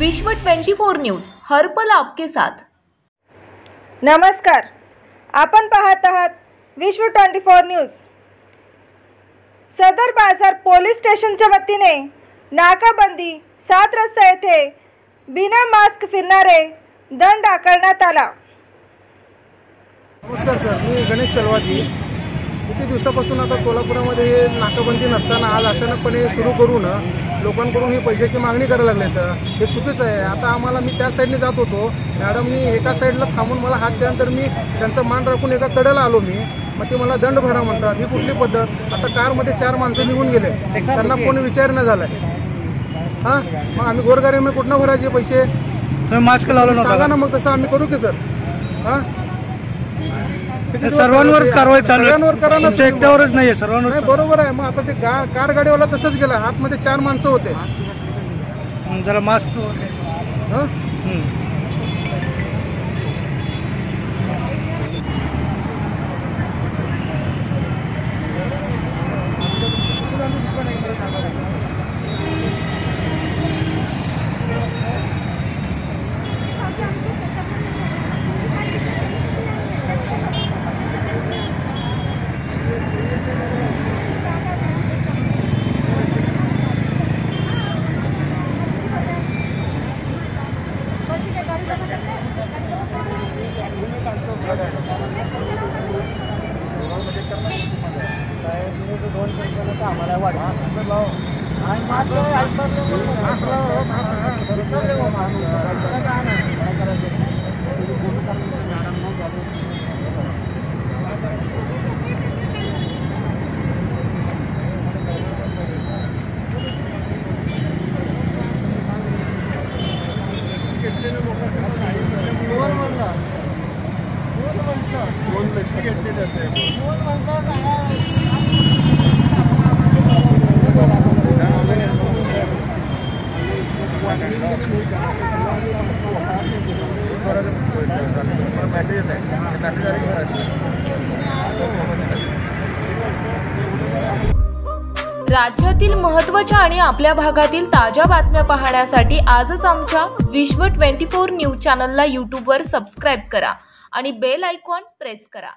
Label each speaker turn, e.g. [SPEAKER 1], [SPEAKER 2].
[SPEAKER 1] विश्व 24 न्यूज हर पल आपके साथ।
[SPEAKER 2] नमस्कार, आपण पाहत आहात विश्व 24 न्यूज। सदर बाजार पोलीस स्टेशनच्या वतीने नाकाबंदी 7 रस्ता येथे बिना मास्क फिरणारे दंड आकारण्यात आला।
[SPEAKER 3] नमस्कार सर, मी गणेश चलवादी। किती दिवसापासून आता सोलापुरामध्ये हे नाकाबंदी नसताना आज अचानकपणे सुरू करून लोकांकडून ही पैशाची मागणी करायला लागले तर हे चुकीचं आहे। आता आम्हाला मी त्या साईडने जात होतो, मॅडमनी एका साईडला थांबून मला हात दिल्यानंतर मी त्यांचा मान राखून एका कडेला आलो मग ते मला दंड भरा म्हणतात। ही कुठली पद्धत? आता कारमध्ये 4 माणसं निघून गेले, त्यांना कोणी विचारणं झालं हां, मग आम्ही गोरगरीब कुठनं भरायचे पैसे?
[SPEAKER 4] तुम्ही मास्क लावलं
[SPEAKER 3] सांगा ना, मग तसं आम्ही करू की सर? हां,
[SPEAKER 4] सर्वांवरच कारवाई चालू आहे, तुमच्या एकट्यावरच नाहीये, सर्वांवर
[SPEAKER 3] नाही बरोबर आहे। मग आता ते कार गाडीवाला तसंच गेला, आतमध्ये 4 माणसं होते,
[SPEAKER 4] जरा मास्क
[SPEAKER 3] हां
[SPEAKER 1] राज्यातील महत्त्वाच्या आणि आपल्या भागातील ताज्या बातम्या पाहण्यासाठी आजच आमच्या विश्व 24 न्यूज चॅनलला यूट्यूबवर सबस्क्राईब करा आणि बेल आयकॉन प्रेस करा।